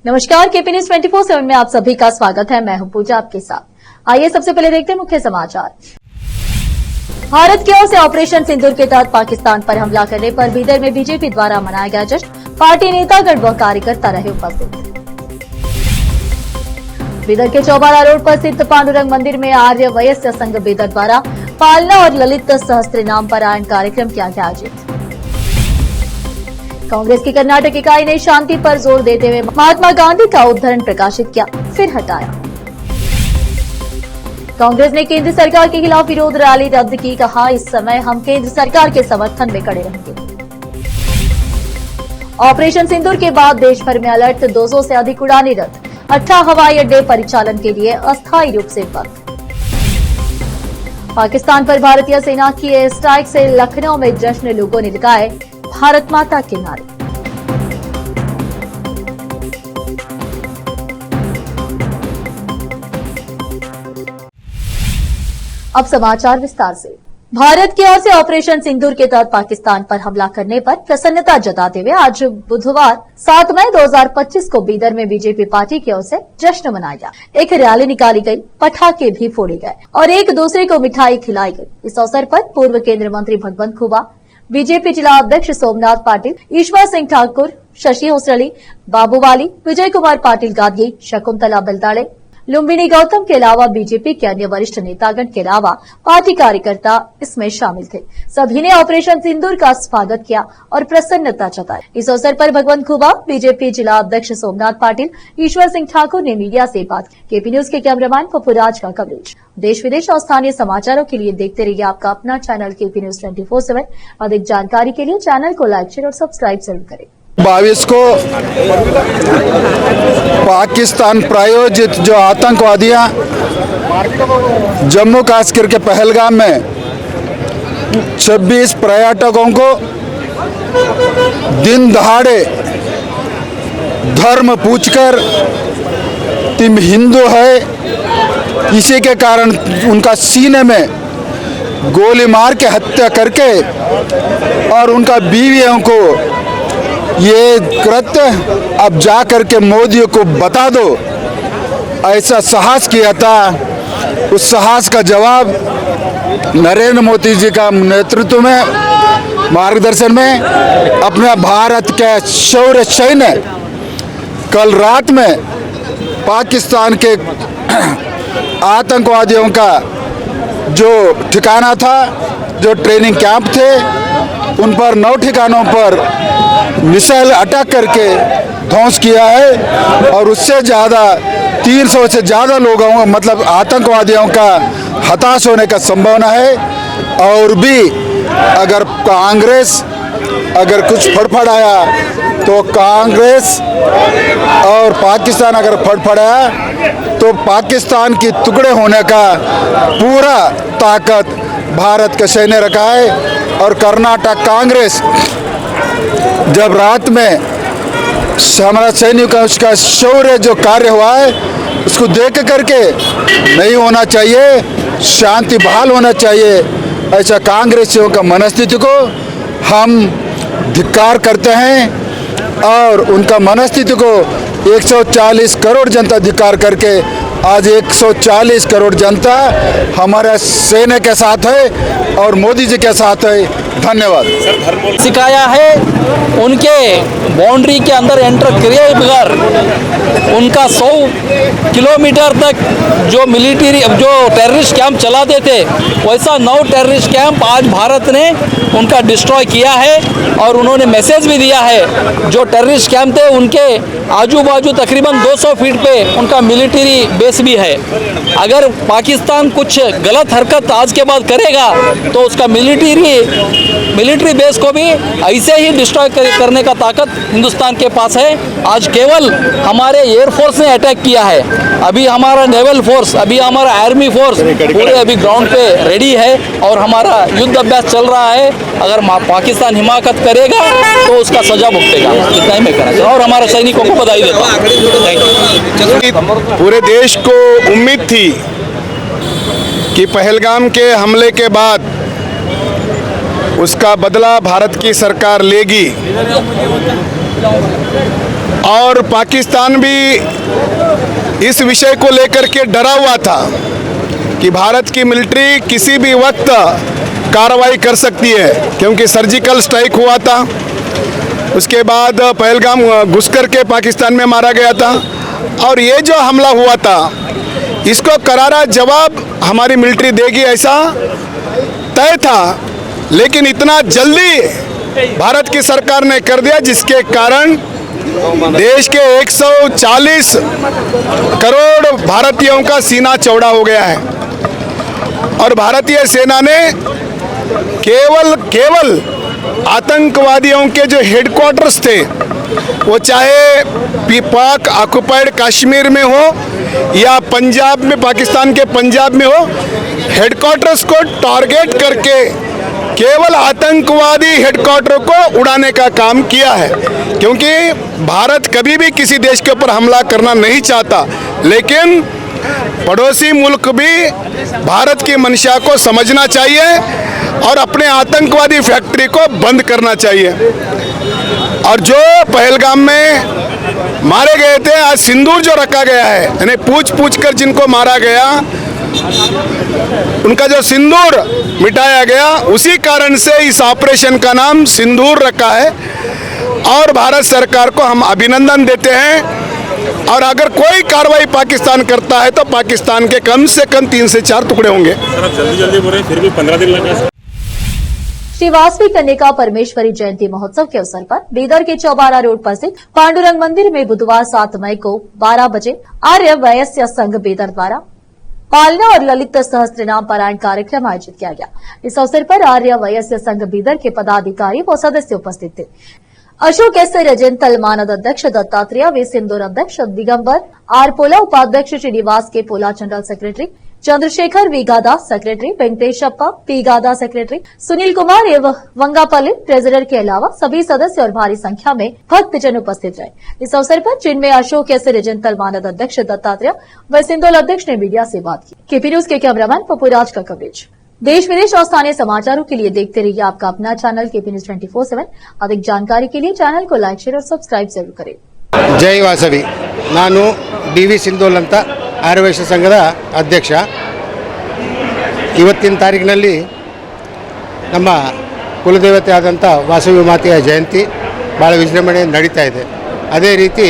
नमस्कार, KP news 24/7 में आप सभी का स्वागत है। मैं हूं पूजा आपके साथ। आइए सबसे पहले देखते हैं मुख्य समाचार। भारत की ओर से ऑपरेशन सिंदूर के तहत पाकिस्तान पर हमला करने पर बीदर में बीजेपी द्वारा मनाया गया जश्न। पार्टी नेतागण व कार्यकर्ता रहे उपस्थित। बीदर के चौबारा रोड पर स्थित पांडुरंग मंदिर में आर्य वयस्य संघ बीदर द्वारा पालना और ललित सहस्त्र नाम पारायण कार्यक्रम किया गया आयोजित। कांग्रेस की कर्नाटक इकाई ने शांति पर जोर देते हुए महात्मा गांधी का उद्धरण प्रकाशित किया, फिर हटाया। कांग्रेस ने केंद्र सरकार के खिलाफ विरोध रैली रद्द की, कहा इस समय हम केंद्र सरकार के समर्थन में खड़े रहेंगे। ऑपरेशन सिंदूर के बाद देश भर में अलर्ट, 200 से अधिक उड़ानें रद्द, 18 हवाई अड्डे परिचालन के लिए अस्थायी रूप से बंद। पाकिस्तान पर भारतीय सेना की एयर स्ट्राइक से लखनऊ में जश्न, लोगों ने लगाए भारत माता के नारे। अब समाचार विस्तार से। भारत की ओर से ऑपरेशन सिंदूर के तहत पाकिस्तान पर हमला करने पर प्रसन्नता जताते हुए आज बुधवार 7 मई 2025 को बीदर में बीजेपी पार्टी की ओर से जश्न मनाया गया। एक रैली निकाली गई, पटाखे भी फोड़े गए और एक दूसरे को मिठाई खिलाई गई। इस अवसर पर पूर्व केंद्रीय मंत्री भगवंत खुबा, बीजेपी जिला अध्यक्ष सोमनाथ पाटिल, ईश्वर सिंह ठाकुर, शशि होसरली, बाबूवाली, विजय कुमार पाटिल गादगी, शकुंतला बेलदाड़े, लुम्बिनी गौतम के अलावा बीजेपी के अन्य वरिष्ठ नेतागण के अलावा पार्टी कार्यकर्ता इसमें शामिल थे। सभी ने ऑपरेशन सिंदूर का स्वागत किया और प्रसन्नता जताई। इस अवसर पर भगवंत खुबा, बीजेपी जिला अध्यक्ष सोमनाथ पाटिल, ईश्वर सिंह ठाकुर ने मीडिया से बात की। केपी न्यूज के कैमरामैन पप्पूराज का कवरेज। देश विदेश और स्थानीय समाचारों के लिए देखते रहिए आपका अपना चैनल केपी न्यूज 24/7। अधिक जानकारी के लिए चैनल को लाइक, शेयर और सब्सक्राइब जरूर करें। 22 को पाकिस्तान प्रायोजित जो आतंकवादियां जम्मू कश्मीर के पहलगाम में 26 पर्यटकों को दिन दहाड़े धर्म पूछकर तुम हिंदू है, इसी के कारण उनका सीने में गोली मार के हत्या करके और उनका बीवियों को ये कृत्य अब जा करके मोदी को बता दो, ऐसा साहस किया था। उस साहस का जवाब नरेंद्र मोदी जी का नेतृत्व में, मार्गदर्शन में अपने भारत के शौर्य सैन्य कल रात में पाकिस्तान के आतंकवादियों का जो ठिकाना था, जो ट्रेनिंग कैंप थे, उन पर 9 ठिकानों पर मिसाइल अटैक करके ध्वंस किया है और उससे ज़्यादा 300 से ज़्यादा लोगों मतलब आतंकवादियों का हताश होने का संभावना है। और भी अगर कांग्रेस कुछ फड़फड़ाया तो कांग्रेस और पाकिस्तान अगर फड़फड़ाया तो पाकिस्तान की टुकड़े होने का पूरा ताकत भारत के सैन्य रखा है। और कर्नाटक कांग्रेस जब रात में हमारा सैनिकों का शौर्य जो कार्य हुआ है उसको देख करके नहीं होना चाहिए, शांति बहाल होना चाहिए, ऐसा कांग्रेसियों का मनस्थिति को हम धिक्कार करते हैं। और उनका मनस्थिति को 140 करोड़ जनता धिक्कार करके आज 140 करोड़ जनता हमारे सेना के साथ है और मोदी जी के साथ है। धन्यवाद। सिखाया है उनके बाउंड्री के अंदर एंटर किए बगैर उनका 100 किलोमीटर तक जो मिलिट्री जो टेररिस्ट कैंप चलाते थे, वैसा 9 टेररिस्ट कैंप आज भारत ने उनका डिस्ट्रॉय किया है। और उन्होंने मैसेज भी दिया है, जो टेररिस्ट कैंप थे उनके आजू बाजू तकरीबन 200 फीट पे उनका मिलिट्री बेस भी है। अगर पाकिस्तान कुछ गलत हरकत आज के बाद करेगा तो उसका मिलिट्री बेस को भी ऐसे ही डिस्ट्रॉय करने का ताकत हिंदुस्तान के पास है। आज केवल हमारे एयरफोर्स ने अटैक किया है, अभी हमारा नेवल फोर्स, अभी हमारा आर्मी फोर्स पूरे अभी ग्राउंड पे रेडी है और हमारा युद्ध अभ्यास चल रहा है। अगर पाकिस्तान हिमाकत करेगा तो उसका सजा भुगतेगा। इतना ही मैं कहना चाहता हूं और हमारे सैनिकों को बधाई देता हूं। पूरे देश को उम्मीद थी कि पहलगाम के हमले के बाद उसका बदला भारत की सरकार लेगी। और पाकिस्तान भी इस विषय को लेकर के डरा हुआ था कि भारत की मिलिट्री किसी भी वक्त कार्रवाई कर सकती है, क्योंकि सर्जिकल स्ट्राइक हुआ था। उसके बाद पहलगाम घुस कर के पाकिस्तान में मारा गया था, और ये जो हमला हुआ था इसको करारा जवाब हमारी मिलिट्री देगी ऐसा तय था। लेकिन इतना जल्दी भारत की सरकार ने कर दिया, जिसके कारण देश के 140 करोड़ भारतीयों का सीना चौड़ा हो गया है। और भारतीय सेना ने केवल आतंकवादियों के जो हेडक्वार्टर्स थे, वो चाहे पाक ऑक्युपाइड कश्मीर में हो या पंजाब में, पाकिस्तान के पंजाब में हो, हेडक्वार्टर्स को टारगेट करके केवल आतंकवादी हेडक्वार्टर को उड़ाने का काम किया है। क्योंकि भारत कभी भी किसी देश के ऊपर हमला करना नहीं चाहता, लेकिन पड़ोसी मुल्क भी भारत की मंशा को समझना चाहिए और अपने आतंकवादी फैक्ट्री को बंद करना चाहिए। और जो पहलगाम में मारे गए थे, आज सिंदूर जो रखा गया है, यानी पूछ कर जिनको मारा गया उनका जो सिंदूर मिटाया गया, उसी कारण से इस ऑपरेशन का नाम सिंदूर रखा है। और भारत सरकार को हम अभिनंदन देते हैं। और अगर कोई कार्रवाई पाकिस्तान करता है तो पाकिस्तान के कम से कम 3 से 4 टुकड़े होंगे। जल्दी बोल रहे, फिर भी 15 दिन लगे। श्री वासवी कन्यका परमेश्वरी जयंती महोत्सव के अवसर पर बीदर के चौबारा रोड पर स्थित पांडुरंग मंदिर में बुधवार 7 मई को 12 बजे आर्य वैश्य संघ बीदर द्वारा पालना और ललित सहस्त्रनाम पारायण कार्यक्रम आयोजित किया गया। इस अवसर पर आर्य वैश्य संघ बीदर के पदाधिकारी व सदस्य उपस्थित थे। अशोक एस रजंतल मानद अध्यक्ष, दत्तात्रेय वे सिंदूर अध्यक्ष, दिगंबर आर पोला उपाध्यक्ष, श्रीनिवास के पोला जनरल सेक्रेटरी, चंद्रशेखर वी गादा सेक्रेटरी, वेंकटेशप्पा पी गादा सेक्रेटरी, सुनील कुमार एवं वंगापल्ली ट्रेजरर के अलावा सभी सदस्य और भारी संख्या में भक्तजन उपस्थित रहे। इस अवसर पर जिनमें अशोक एस रजंतल मानद अध्यक्ष, दत्तात्रेय व सिंदूर अध्यक्ष ने मीडिया से बात की। केपी न्यूज के कैमरामैन पपुराज का कवरेज। देश विदेश और स्थानीय समाचारों के लिए देखते रहिए आपका अपना चैनल केपी न्यूज 24/7। अधिक जानकारी के लिए चैनल को लाइक, शेयर और सब्सक्राइब जरूर करें। जय वासवी। ನಾನು ಡಿ.ವಿ. ಸಿಂಧೋಲ್ ಅಂತ ಆರ್ಯವೈಶ್ಯ ಸಂಘದ ಅಧ್ಯಕ್ಷ. ಇವತ್ತಿನ ತಾರೀಕಿನಲ್ಲಿ ನಮ್ಮ ಕುಲದೇವತೆ ಆದಂಥ ವಾಸವಿ ಮಾತೆಯ ಜಯಂತಿ ಭಾಳ ವಿಜೃಂಭಣೆಯಿಂದ ನಡೀತಾ ಇದೆ. ಅದೇ ರೀತಿ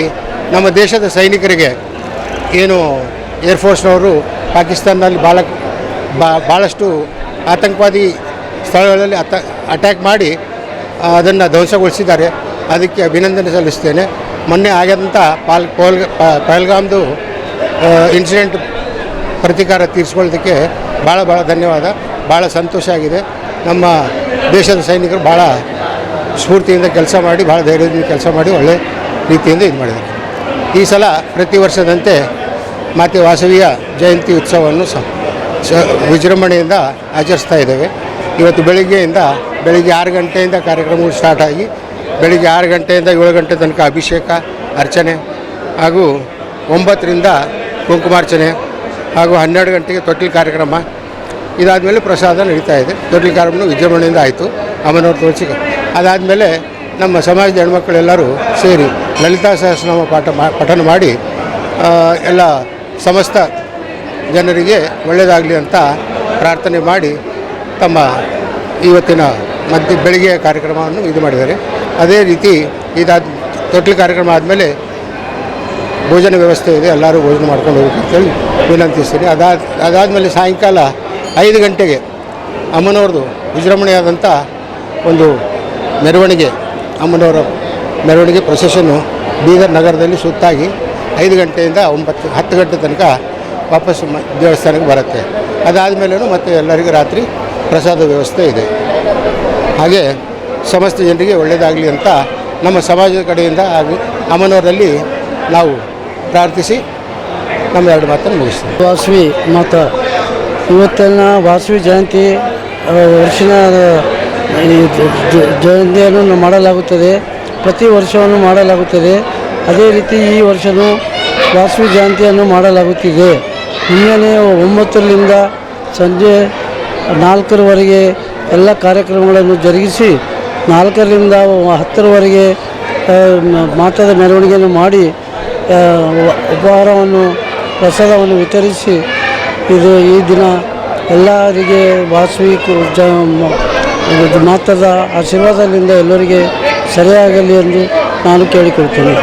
ನಮ್ಮ ದೇಶದ ಸೈನಿಕರಿಗೆ ಏನು ಏರ್ಫೋರ್ಸ್ನವರು ಪಾಕಿಸ್ತಾನದಲ್ಲಿ ಭಾಳಷ್ಟು ಆತಂಕವಾದಿ ಸ್ಥಳಗಳಲ್ಲಿ ಅಟ್ಯಾಕ್ ಮಾಡಿ ಅದನ್ನು ಧ್ವಂಸಗೊಳಿಸಿದ್ದಾರೆ. ಅದಕ್ಕೆ ಅಭಿನಂದನೆ ಸಲ್ಲಿಸ್ತೇನೆ. ಮೊನ್ನೆ ಆದಂಥ ಪಹಲ್ಗಾಮ್ದು ಇನ್ಸಿಡೆಂಟ್ ಪ್ರತೀಕಾರ ತೀರಿಸ್ಕೊಳ್ಳೋದಕ್ಕೆ ಭಾಳ ಧನ್ಯವಾದ. ಭಾಳ ಸಂತೋಷ ಆಗಿದೆ. ನಮ್ಮ ದೇಶದ ಸೈನಿಕರು ಭಾಳ ಸ್ಫೂರ್ತಿಯಿಂದ ಕೆಲಸ ಮಾಡಿ, ಭಾಳ ಧೈರ್ಯದಿಂದ ಕೆಲಸ ಮಾಡಿ, ಒಳ್ಳೆ ರೀತಿಯಿಂದ ಇದು ಮಾಡಿದ್ದಾರೆ. ಈ ಸಲ ಪ್ರತಿ ವರ್ಷದಂತೆ ಮಾತೆ ವಾಸವಿಯ ಜಯಂತಿ ಉತ್ಸವವನ್ನು ವಿಜೃಂಭಣೆಯಿಂದ ಆಚರಿಸ್ತಾ ಇದ್ದೇವೆ. ಇವತ್ತು ಬೆಳಿಗ್ಗೆ 6 ಗಂಟೆಯಿಂದ ಕಾರ್ಯಕ್ರಮಗಳು ಸ್ಟಾರ್ಟ್ ಆಗಿ ಬೆಳಿಗ್ಗೆ 6 ಗಂಟೆಯಿಂದ 7 ಗಂಟೆ ತನಕ ಅಭಿಷೇಕ, ಅರ್ಚನೆ ಹಾಗೂ 9ರಿಂದ ಕುಂಕುಮಾರ್ಚನೆ ಹಾಗೂ 12 ಗಂಟೆಗೆ ತೊಟ್ಟಿಲು ಕಾರ್ಯಕ್ರಮ. ಇದಾದಮೇಲೆ ಪ್ರಸಾದ ನಡೀತಾ ಇದೆ. ತೊಟ್ಟಿಲು ಕಾರ್ಯಕ್ರಮ ವಿಜೃಂಭಣೆಯಿಂದ ಆಯಿತು. ಅಮ್ಮನವ್ರು ತೋರಿಸಿ ಅದಾದಮೇಲೆ ನಮ್ಮ ಸಮಾಜದ ಹೆಣ್ಮಕ್ಳೆಲ್ಲರೂ ಸೇರಿ ಲಲಿತಾ ಸಹಸ್ರನಾಮ ಪಠನ ಮಾಡಿ ಎಲ್ಲ ಸಮಸ್ತ ಜನರಿಗೆ ಒಳ್ಳೆಯದಾಗಲಿ ಅಂತ ಪ್ರಾರ್ಥನೆ ಮಾಡಿ ತಮ್ಮ ಇವತ್ತಿನ ಬೆಳಿಗ್ಗೆ ಕಾರ್ಯಕ್ರಮವನ್ನು ಇದು ಮಾಡಿದ್ದಾರೆ. ಅದೇ ರೀತಿ ತೊಟ್ಟಿಲು ಕಾರ್ಯಕ್ರಮ ಆದಮೇಲೆ ಭೋಜನ ವ್ಯವಸ್ಥೆ ಇದೆ, ಎಲ್ಲರೂ ಭೋಜನ ಮಾಡ್ಕೊಂಡು ಹೋಗ್ಬೇಕು ಅಂತೇಳಿ ವಿನಂತಿಸ್ತೀನಿ. ಅದಾದಮೇಲೆ ಸಾಯಂಕಾಲ 5 ಗಂಟೆಗೆ ಅಮ್ಮನವ್ರದ್ದು ವಿಜೃಂಭಣೆಯಾದಂಥ ಒಂದು ಮೆರವಣಿಗೆ, ಅಮ್ಮನವರ ಮೆರವಣಿಗೆ ಪ್ರೊಸೆಷನ್ನು ಬೀದರ್ ನಗರದಲ್ಲಿ ಸುತ್ತಾಗಿ 5 ಗಂಟೆಯಿಂದ 10 ಗಂಟೆ ತನಕ ವಾಪಸ್ ದೇವಸ್ಥಾನಕ್ಕೆ ಬರುತ್ತೆ. ಅದಾದಮೇಲೂ ಮತ್ತೆ ಎಲ್ಲರಿಗೂ ರಾತ್ರಿ ಪ್ರಸಾದ ವ್ಯವಸ್ಥೆ ಇದೆ. ಹಾಗೆ ಸಮಸ್ತ ಜನರಿಗೆ ಒಳ್ಳೆಯದಾಗಲಿ ಅಂತ ನಮ್ಮ ಸಮಾಜದ ಕಡೆಯಿಂದ ಹಾಗೂ ಅಮ್ಮನವರಲ್ಲಿ ನಾವು ಪ್ರಾರ್ಥಿಸಿ ನಮ್ಮ 2 ಮಾತನ್ನು ಮುಗಿಸ್ತೀವಿ. ವಾಸವಿ ಮಾತಾ ಇವತ್ತಿನ ವಾಸವಿ ಜಯಂತಿ ವರ್ಷದ ಜಯಂತಿಯನ್ನು ಮಾಡಲಾಗುತ್ತದೆ. ಪ್ರತಿ ವರ್ಷವನ್ನು ಮಾಡಲಾಗುತ್ತದೆ. ಅದೇ ರೀತಿ ಈ ವರ್ಷವೂ ವಾಸವಿ ಜಯಂತಿಯನ್ನು ಮಾಡಲಾಗುತ್ತಿದೆ. ಮುಂಜಾನೆ 9ರಿಂದ ಸಂಜೆ 4ರವರೆಗೆ ಎಲ್ಲ ಕಾರ್ಯಕ್ರಮಗಳನ್ನು ಜರುಗಿಸಿ 4ರಿಂದ 10ರವರೆಗೆ ಮಾತದ ಮೆರವಣಿಗೆಯನ್ನು ಮಾಡಿ ಉಪಹಾರವನ್ನು ಪ್ರಸಾದವನ್ನು ವಿತರಿಸಿ ಈ ದಿನ ಎಲ್ಲರಿಗೆ ವಾಸವಿ ಮಾತದ ಆಶೀರ್ವಾದದಿಂದ ಎಲ್ಲರಿಗೆ ಸರಿಯಾಗಲಿ ಎಂದು ನಾನು ಕೇಳಿಕೊಳ್ತೇನೆ।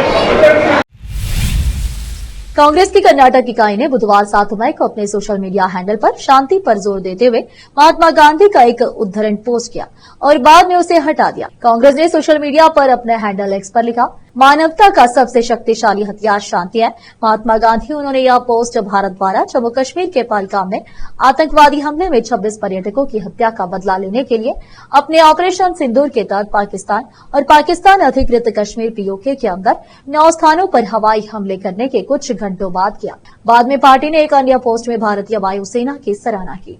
कांग्रेस की कर्नाटक इकाई ने बुधवार 7 मई को अपने सोशल मीडिया हैंडल पर शांति पर जोर देते हुए महात्मा गांधी का एक उद्धरण पोस्ट किया और बाद में उसे हटा दिया। कांग्रेस ने सोशल मीडिया पर अपने हैंडल एक्स पर लिखा, मानवता का सबसे शक्तिशाली हथियार शांति है। महात्मा गांधी। उन्होंने यह पोस्ट भारत द्वारा जम्मू कश्मीर के पहलगाम में आतंकवादी हमले में 26 पर्यटकों की हत्या का बदला लेने के लिए अपने ऑपरेशन सिंदूर के तहत पाकिस्तान और पाकिस्तान अधिकृत कश्मीर पीओके के अंदर 9 स्थानों पर हवाई हमले करने के कुछ घंटों बाद किया। बाद में पार्टी ने एक अन्य पोस्ट में भारतीय वायुसेना की सराहना की।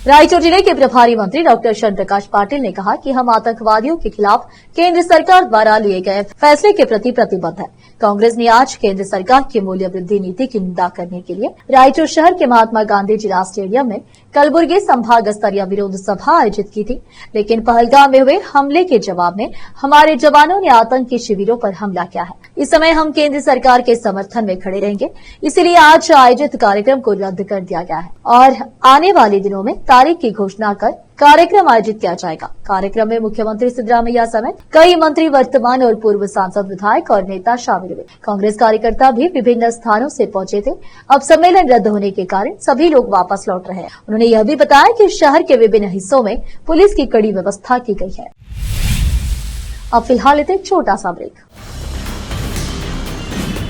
रायचूर जिले के प्रभारी मंत्री डॉक्टर शरण प्रकाश पाटिल ने कहा कि हम आतंकवादियों के खिलाफ केंद्र सरकार द्वारा लिए गए फैसले के प्रति प्रतिबद्ध है। कांग्रेस ने आज केंद्र सरकार की मूल्य वृद्धि नीति की निंदा करने के लिए रायचूर शहर के महात्मा गांधी जिला स्टेडियम में कलबुर्गी संभाग स्तरीय विरोध सभा आयोजित की थी, लेकिन पहलगाम में हुए हमले के जवाब में हमारे जवानों ने आतंकी शिविरों पर हमला किया है। इस समय हम केंद्र सरकार के समर्थन में खड़े रहेंगे, इसलिए आज आयोजित कार्यक्रम को रद्द कर दिया गया है और आने वाले दिनों में तारीख की घोषणा कर कार्यक्रम आयोजित किया जाएगा। कार्यक्रम में मुख्यमंत्री सिद्धरामैया समेत कई मंत्री, वर्तमान और पूर्व सांसद, विधायक और नेता शामिल हुए। कांग्रेस कार्यकर्ता भी विभिन्न स्थानों से पहुंचे थे। अब सम्मेलन रद्द होने के कारण सभी लोग वापस लौट रहे हैं। उन्होंने यह भी बताया कि शहर के विभिन्न हिस्सों में पुलिस की कड़ी व्यवस्था की गई है। अब फिलहाल एक छोटा सा ब्रेक।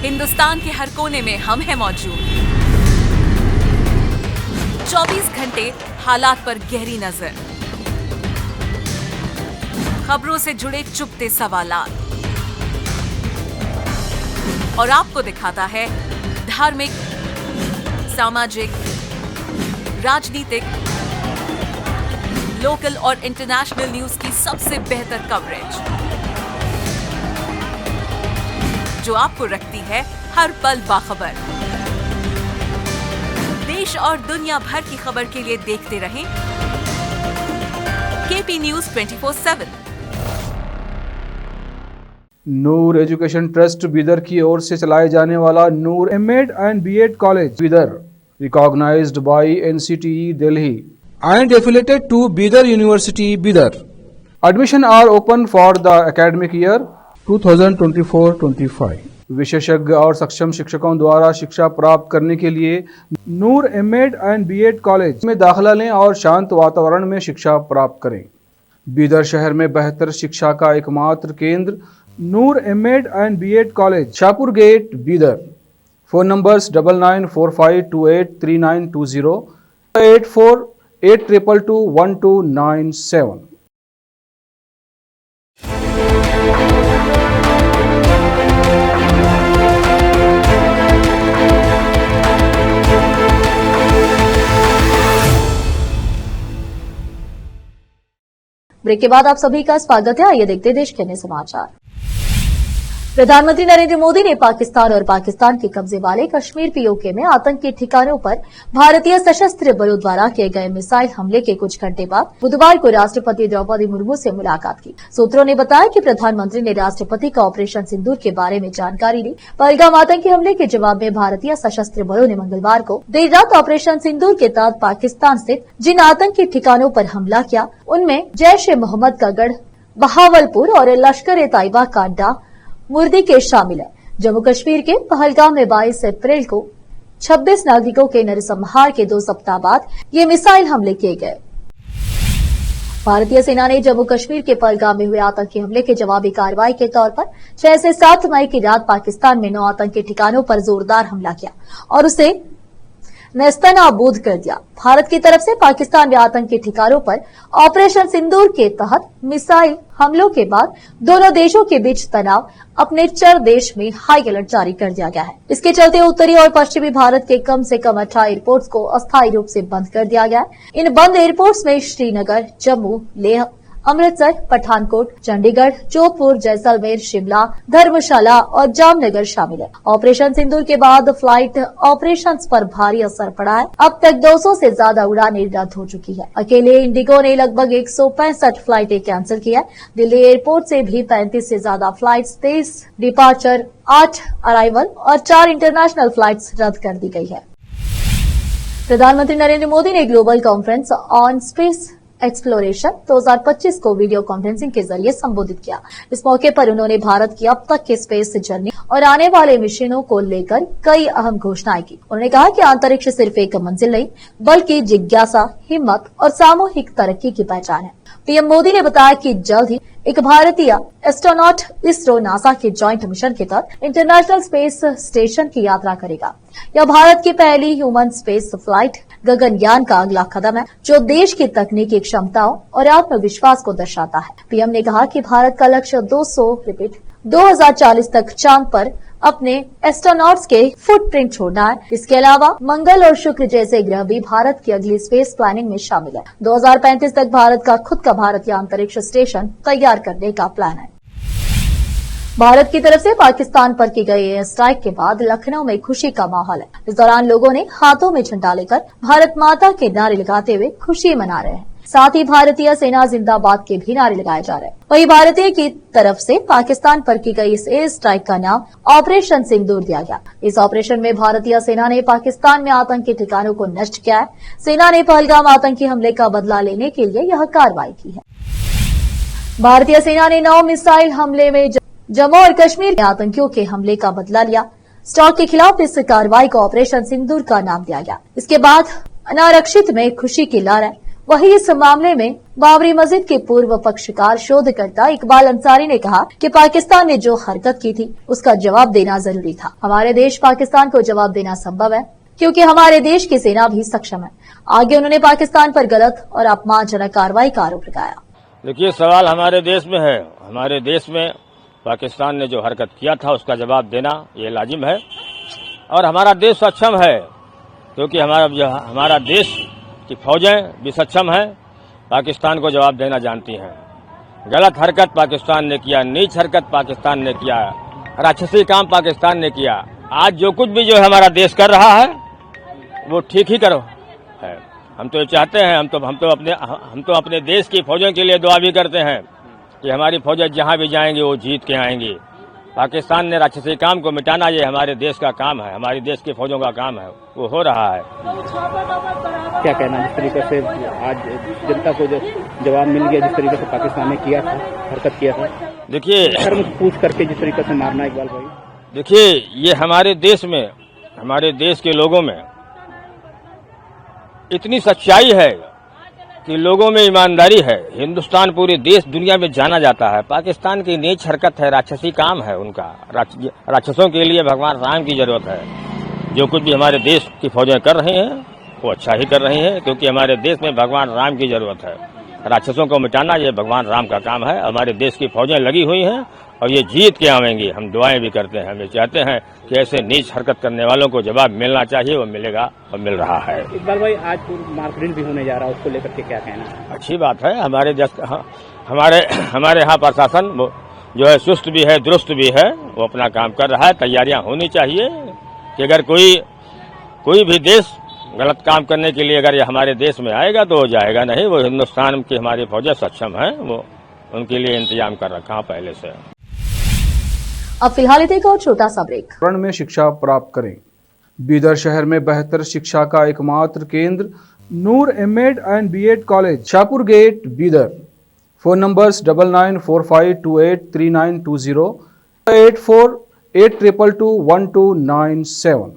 हिंदुस्तान के हर कोने में हम हैं मौजूद। 24 घंटे हालात पर गहरी नजर, खबरों से जुड़े चुपते सवालात और आपको दिखाता है धार्मिक, सामाजिक, राजनीतिक, लोकल और इंटरनेशनल न्यूज की सबसे बेहतर कवरेज जो आपको रखती है हर पल बाखबर। देश और दुनिया भर की खबर के लिए देखते रहें KP news 24/7। Noor education trust Bidar की ओर से चलाए जाने वाला Noor MEd and BEd college Bidar, recognised by NCTE Delhi and affiliated to Bidar University, Bidar. Admission are open for the academic year 2024-25. विशेषज्ञ और सक्षम शिक्षकों द्वारा शिक्षा प्राप्त करने के लिए नूर एमएड एंड बीएड कॉलेज में दाखिला लें और शांत वातावरण में शिक्षा प्राप्त करें। बीदर शहर में बेहतर शिक्षा का एकमात्र केंद्र Noor MEd and BEd college, Shahpur gate, Bidar. Phone numbers 9945283920, 8482221297। Break के बाद आप सभी का स्वागत है। आइए देखते देश के अन्य समाचार। प्रधानमंत्री नरेंद्र मोदी ने पाकिस्तान और पाकिस्तान के कब्जे वाले कश्मीर पीओके में आतंकी ठिकानों पर भारतीय सशस्त्र बलों द्वारा किए गए मिसाइल हमले के कुछ घंटे बाद बुधवार को राष्ट्रपति द्रौपदी मुर्मू से मुलाकात की। सूत्रों ने बताया कि प्रधानमंत्री ने राष्ट्रपति का ऑपरेशन सिंदूर के बारे में जानकारी ली। पहलगाम आतंकी हमले के जवाब में भारतीय सशस्त्र बलों ने मंगलवार को देर रात ऑपरेशन सिंदूर के तहत पाकिस्तान स्थित जिन आतंकी ठिकानों पर हमला किया उनमें जैश-ए-मोहम्मद का गढ़ बहावलपुर और लश्कर-ए-तैयबा का अड्डा मुर्दी शामिल है। जम्मू कश्मीर के पहलगाम में 22 अप्रैल को 26 नागरिकों के नरसंहार के 2 सप्ताह बाद ये मिसाइल हमले किए गए। भारतीय सेना ने जम्मू कश्मीर के पहलगाम में हुए आतंकी हमले के जवाबी कार्रवाई के तौर पर 6 से 7 मई की रात पाकिस्तान में 9 आतंकी ठिकानों पर जोरदार हमला किया और उसे नेस्तनाबूद कर दिया। भारत की तरफ से पाकिस्तान में आतंकी ठिकानों पर ऑपरेशन सिंदूर के तहत मिसाइल हमलों के बाद दोनों देशों के बीच तनाव अपने चर देश में हाई अलर्ट जारी कर दिया गया है। इसके चलते उत्तरी और पश्चिमी भारत के कम से कम 18 एयरपोर्ट्स को अस्थायी रूप से बंद कर दिया गया है। इन बंद एयरपोर्ट्स में श्रीनगर, जम्मू, लेह, अमृतसर, पठानकोट, चंडीगढ़, जोधपुर, जैसलमेर, शिमला, धर्मशाला और जामनगर शामिल है। ऑपरेशन सिंदूर के बाद फ्लाइट ऑपरेशंस पर भारी असर पड़ा है। अब तक 200 से ज्यादा उड़ानें रद्द हो चुकी है। अकेले इंडिगो ने लगभग 165 फ्लाइटें कैंसिल की है। दिल्ली एयरपोर्ट से भी 35 से ज्यादा फ्लाइट्स, 23 डिपार्चर, 8 अराइवल और 4 इंटरनेशनल फ्लाइट्स रद्द कर दी गई है। प्रधानमंत्री नरेंद्र मोदी ने global conference on space exploration 2025 को वीडियो कॉन्फ्रेंसिंग के जरिए संबोधित किया। इस मौके पर उन्होंने भारत की अब तक के स्पेस जर्नी और आने वाले मिशनों को लेकर कई अहम घोषणाएं की। उन्होंने कहा कि अंतरिक्ष सिर्फ एक मंजिल नहीं, बल्कि जिज्ञासा, हिम्मत और सामूहिक तरक्की की पहचान है। पीएम मोदी ने बताया कि जल्द ही एक भारतीय एस्ट्रोनॉट इसरो नासा के जॉइंट मिशन के तहत इंटरनेशनल स्पेस स्टेशन की यात्रा करेगा। यह भारत की पहली ह्यूमन स्पेस फ्लाइट गगनयान का अगला कदम है, जो देश की तकनीकी क्षमताओं और आत्मविश्वास को दर्शाता है। पीएम ने कहा कि भारत का लक्ष्य 2040 तक चांद पर अपने एस्ट्रोनॉट्स के फुटप्रिंट छोड़ना है। इसके अलावा मंगल और शुक्र जैसे ग्रह भी भारत की अगली स्पेस प्लानिंग में शामिल है। 2035 तक भारत का खुद का भारतीय अंतरिक्ष स्टेशन तैयार करने का प्लान है। भारत की तरफ से पाकिस्तान पर की गई एयर स्ट्राइक के बाद लखनऊ में खुशी का माहौल है। इस दौरान लोगों ने हाथों में झंडा लेकर भारत माता के नारे लगाते हुए खुशी मना रहे हैं। साथ ही भारतीय सेना जिंदाबाद के भी नारे लगाए जा रहे हैं। वहीं भारतीय की तरफ से पाकिस्तान पर की गई इस एयर स्ट्राइक का नाम ऑपरेशन सिंदूर दिया गया। इस ऑपरेशन में भारतीय सेना ने पाकिस्तान में आतंकी ठिकानों को नष्ट किया है। सेना ने पहलगाम आतंकी हमले का बदला लेने के लिए यह कार्रवाई की है। भारतीय सेना ने 9 मिसाइल हमले में जम्मू और कश्मीर में आतंकियों के हमले का बदला लिया। स्टॉक के खिलाफ इस कार्रवाई को ऑपरेशन सिंदूर का नाम दिया गया। इसके बाद अनारक्षित में खुशी की लहर है। वहीं इस मामले में बाबरी मस्जिद के पूर्व पक्षकार शोधकर्ता इकबाल अंसारी ने कहा कि पाकिस्तान ने जो हरकत की थी उसका जवाब देना जरूरी था। हमारे देश पाकिस्तान को जवाब देना संभव है, क्योंकि हमारे देश की सेना भी सक्षम है। आगे उन्होंने पाकिस्तान पर गलत और अपमानजनक कार्रवाई का आरोप लगाया। देखिए, सवाल हमारे देश में है। हमारे देश में पाकिस्तान ने जो हरकत किया था उसका जवाब देना ये लाजिम है, और हमारा देश सक्षम है, क्योंकि हमारा देश की फौजें भी सक्षम हैं, पाकिस्तान को जवाब देना जानती हैं। गलत हरकत पाकिस्तान ने किया, नीच हरकत पाकिस्तान ने किया, राक्षसी काम पाकिस्तान ने किया। आज जो कुछ भी जो हमारा देश कर रहा है वो ठीक ही करो है। हम तो ये चाहते हैं, हम तो अपने देश की फौजों के लिए दुआ भी करते हैं कि हमारी फौजें जहां भी जाएंगी वो जीत के आएंगी। पाकिस्तान ने राक्षसी काम को मिटाना ये हमारे देश का काम है, हमारी देश की फौजों का काम है, वो हो रहा है। क्या कहना, जिस तरीके से आज जनता को जो जवाब मिल गया, जिस तरीके से पाकिस्तान ने किया था, हरकत किया था, देखिए धर्म पूछ करके जिस तरीके से मारना, इकबाल भाई, देखिए ये हमारे देश में, हमारे देश के लोगों में इतनी सच्चाई है कि लोगों में ईमानदारी है। हिंदुस्तान पूरे देश दुनिया में जाना जाता है। पाकिस्तान की नीच हरकत है, राक्षसी काम है उनका। राक्षसों के लिए भगवान राम की जरूरत है। जो कुछ भी हमारे देश की फौजें कर रही हैं वो अच्छा ही कर रही हैं, क्योंकि हमारे देश में भगवान राम की जरूरत है। राक्षसों को मिटाना ये भगवान राम का काम है। हमारे देश की फौजें लगी हुई हैं और ये जीत के आवेंगी। हम दुआएं भी करते हैं, हम ये चाहते हैं कि ऐसे नीच हरकत करने वालों को जवाब मिलना चाहिए, वो मिलेगा और मिल रहा है। इकबाल भाई, आज पूर्व मार्कडिल भी होने जा रहा है, उसको लेकर के क्या कहना है? अच्छी बात है। हमारे यहाँ प्रशासन जो है सुस्त भी है, दुरुस्त भी है, वो अपना काम कर रहा है। तैयारियां होनी चाहिए कि अगर कोई भी देश गलत काम करने के लिए अगर ये हमारे देश में आएगा तो हो जाएगा, नहीं वो हिंदुस्तान की हमारी फौजें सक्षम हैं, वो उनके लिए इंतजाम कर रखा पहले से। अब फिलहाल एक और छोटा सा ब्रेक। में शिक्षा प्राप्त करें। बीदर शहर में बेहतर शिक्षा का एकमात्र केंद्र Noor MEd and BEd college, Shahpur gate, Bidar. Phone numbers 9945283920, 8482221297।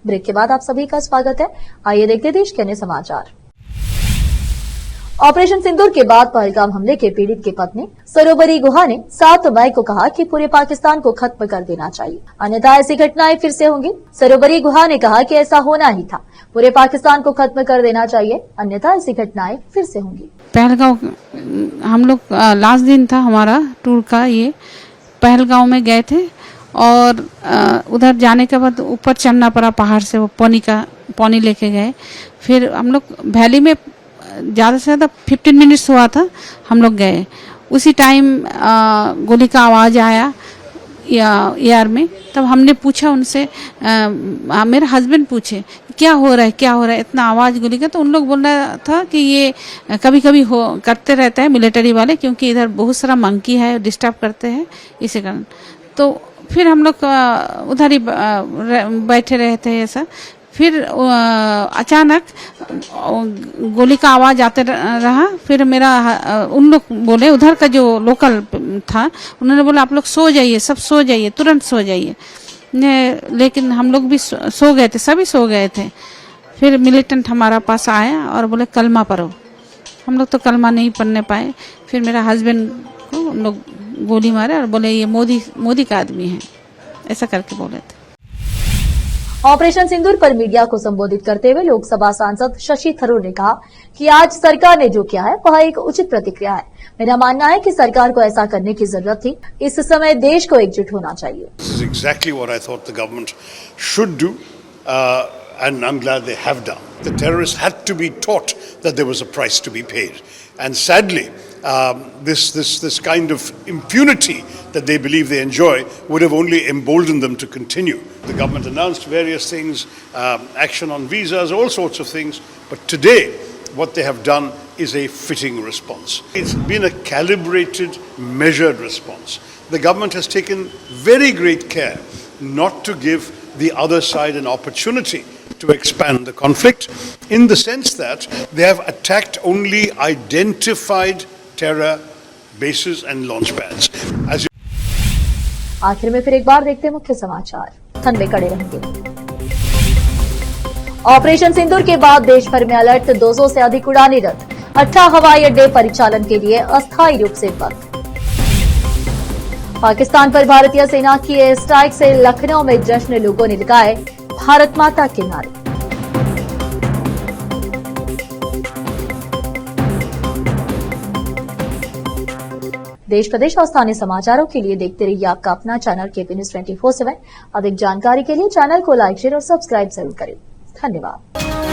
Break के बाद आप सभी का स्वागत है। आइए देखते हैं देश के अन्य समाचार। ऑपरेशन सिंदूर के बाद पहलगाम हमले के पीड़ित की पत्नी सरोबरी गुहा ने 7 मई को कहा कि पूरे पाकिस्तान को खत्म कर देना चाहिए, अन्यथा ऐसी घटनाएं फिर से होंगी। सरोबरी गुहा ने कहा कि ऐसा होना ही था, पूरे पाकिस्तान को खत्म कर देना चाहिए, अन्यथा ऐसी घटनाएं फिर से होंगी। पहलगांव हम लोग लास्ट दिन था हमारा टूर का, ये पहलगांव में गए थे और उधर जाने के बाद ऊपर चढ़ना पड़ा पहाड़ से, वो पानी लेके गए। फिर हम लोग वैली में ज़्यादा से ज़्यादा 15 मिनट्स हुआ था, हम लोग गए। उसी टाइम गोली का आवाज़ आया एयर में, तब हमने पूछा उनसे, मेरे हस्बैंड पूछे क्या हो रहा है, इतना आवाज़ गोली का। तो उन लोग बोल रहा था कि ये कभी कभी करते रहता है मिलिट्री वाले, क्योंकि इधर बहुत सारा मंकी है, डिस्टर्ब करते हैं इसी कारण। तो फिर हम लोग उधर ही बैठे रहे थे ऐसा। फिर अचानक गोली का आवाज़ आते रहा। फिर मेरा उन लोग बोले, उधर का जो लोकल था उन्होंने बोला आप लोग सो जाइए, सब सो जाइए, तुरंत सो जाइए। लेकिन हम लोग भी सो गए थे, सभी सो गए थे। फिर मिलिटेंट हमारा पास आया और बोले कलमा पढ़ो। हम लोग तो कलमा नहीं पढ़ने पाए। फिर मेरा हस्बैंड को उन लोग गोली मारे और बोले ये मोदी का आदमी है, ऐसा करके बोले थे। ऑपरेशन सिंदूर पर मीडिया को संबोधित करते हुए लोकसभा सांसद शशि थरूर ने कहा कि आज सरकार ने जो किया है वह एक उचित प्रतिक्रिया है। मेरा मानना है कि सरकार को ऐसा करने की जरूरत थी। इस समय देश को एकजुट होना चाहिए। This is exactly what I thought the government should do, and I'm glad they have done. The terrorists had to be taught that there was a price to be paid, and sadly, this kind of impunity that they believe they enjoy would have only emboldened them to continue. The government announced various things, action on visas, all sorts of things, but today what they have done is a fitting response. It's been a calibrated, measured response. The government has taken very great care not to give the other side an opportunity to expand the conflict, in the sense that they have attacked only identified terror bases and launch pads. आखिर में फिर एक बार देखते हैं मुख्य समाचार। ठंड में कड़े रहेंगे। ऑपरेशन सिंदूर के बाद देश भर में अलर्ट, 200 से अधिक उड़ानें रद्द, 18 हवाई अड्डे परिचालन के लिए अस्थायी रूप से बंद। पाकिस्तान पर भारतीय सेना की एयर स्ट्राइक से लखनऊ में जश्न, लोगों ने लगाए भारत माता के नारे। देश प्रदेश और स्थानीय समाचारों के लिए देखते रहिए आपका अपना चैनल केपी न्यूज 24/7। अधिक जानकारी के लिए चैनल को लाइक, शेयर और सब्सक्राइब जरूर करें। धन्यवाद।